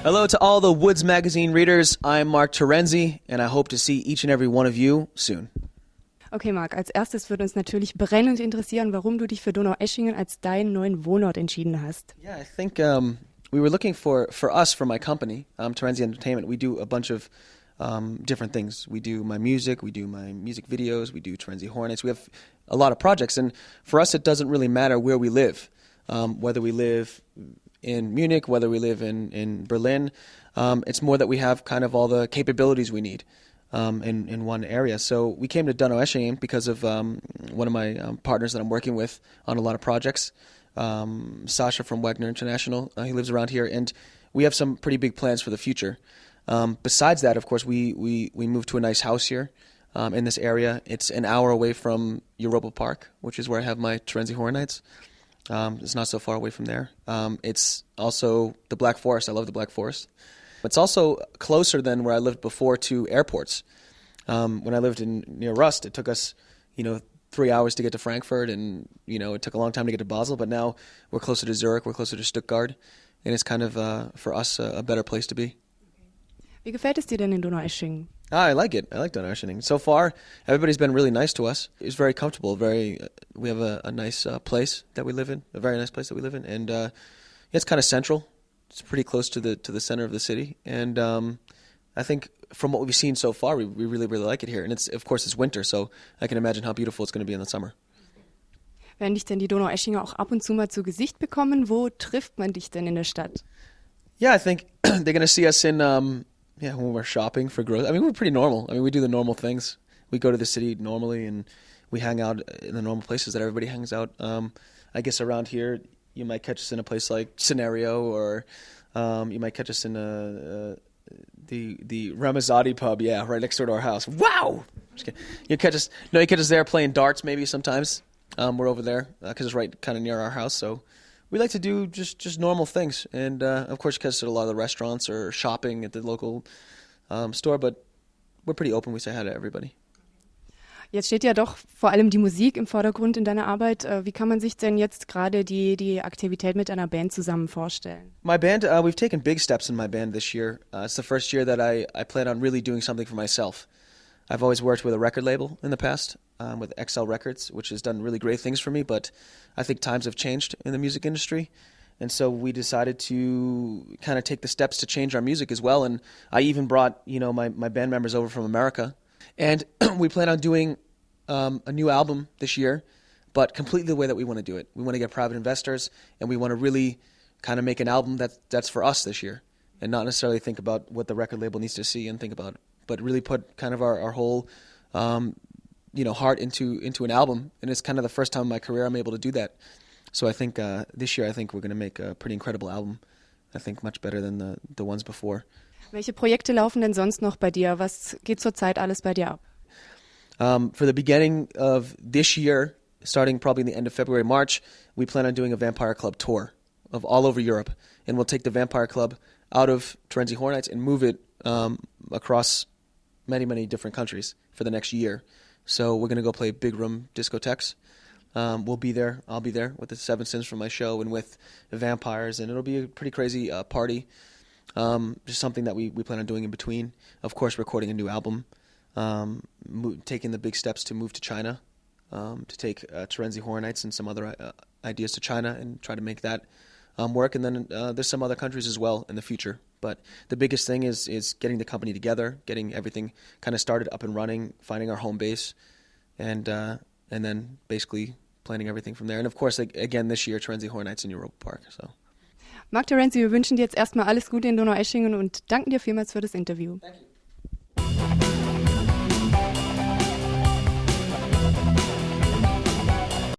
Hello to all the Woods Magazine readers. I'm Marc Terenzi, and I hope to see each and every one of you soon. Okay, Marc, als erstes würde uns natürlich brennend interessieren, warum du dich für Donaueschingen als deinen neuen Wohnort entschieden hast. Yeah, I think we were looking for my company, Terenzi Entertainment. We do a bunch of different things. We do my music videos, we do Terenzi Hornets. We have a lot of projects, and for us it doesn't really matter where we live, whether we live in Munich, whether we live in Berlin. It's more that we have kind of all the capabilities we need in one area. So we came to Donaueschingen because of one of my partners that I'm working with on a lot of projects, Sasha from Wagner International. He lives around here, and we have some pretty big plans for the future. Besides that, of course, we moved to a nice house here in this area. It's an hour away from Europa Park, which is where I have my Terenzi Horror Nights. It's not so far away from there. It's also the Black Forest. I love the Black Forest. It's also closer than where I lived before to airports. When I lived near Rust, it took us, 3 hours to get to Frankfurt, and it took a long time to get to Basel. But now we're closer to Zurich, we're closer to Stuttgart, and it's kind of for us a better place to be. Wie gefällt es dir denn in Donaueschingen? I like it. I like Donaueschingen. So far, everybody's been really nice to us. It's very comfortable. We have a nice place that we live in. A very nice place that we live in, and it's kind of central. It's pretty close to the center of the city, and I think from what we've seen so far, we really like it here. And of course it's winter, so I can imagine how beautiful it's going to be in the summer. Werden dich denn die Donaueschinger auch ab und zu mal zu Gesicht bekommen? Wo trifft man dich denn in der Stadt? Yeah, I think they're going to see us when we're shopping for groceries. I mean, we're pretty normal. I mean, we do the normal things. We go to the city normally, and we hang out in the normal places that everybody hangs out. I guess around here, you might catch us in a place like Scenario, or you might catch us in the Ramazzotti pub, right next door to our house. Wow! Just kidding. You catch us there playing darts maybe sometimes. We're over there because it's right kind of near our house, so we like to do just normal things. And of course, you catch us at a lot of the restaurants or shopping at the local store, but we're pretty open. We say hi to everybody. Jetzt steht ja doch vor allem die Musik im Vordergrund in deiner Arbeit. Wie kann man sich denn jetzt gerade die Aktivität mit einer Band zusammen vorstellen? My band, we've taken big steps in my band this year. It's the first year that I plan on really doing something for myself. I've always worked with a record label in the past, with XL Records, which has done really great things for me, but I think times have changed in the music industry. And so we decided to kind of take the steps to change our music as well. And I even brought, my band members over from America. And we plan on doing a new album this year, but completely the way that we want to do it. We want to get private investors, and we want to really kind of make an album that's for us this year, and not necessarily think about what the record label needs to see and think about, but really put kind of our whole heart into an album. And it's kind of the first time in my career I'm able to do that. So I think this year we're going to make a pretty incredible album. I think much better than the ones before. Welche Projekte laufen denn sonst noch bei dir? Was geht zurzeit alles bei dir ab? For the beginning of this year, starting probably in the end of February, March, we plan on doing a Vampire Club tour of all over Europe. And we'll take the Vampire Club out of Terenzi Horror Nights and move it across many, many different countries for the next year. So we're going to go play big room discotheques. We'll be there. I'll be there with the Seven Sins from my show and with the vampires. And it'll be a pretty crazy party. Just something that we plan on doing in between. Of course, recording a new album. Taking the big steps to move to China, to take Terenzi Horror Nights and some other ideas to China and try to make that work. And then there's some other countries as well in the future. But the biggest thing is getting the company together, getting everything kind of started up and running, finding our home base, and then basically planning everything from there. And of course, again, this year, Terenzi Horror Nights in Europa Park. So. Marc Terenzi, wir wünschen dir jetzt erstmal alles Gute in Donaueschingen und danken dir vielmals für das Interview. Thank you.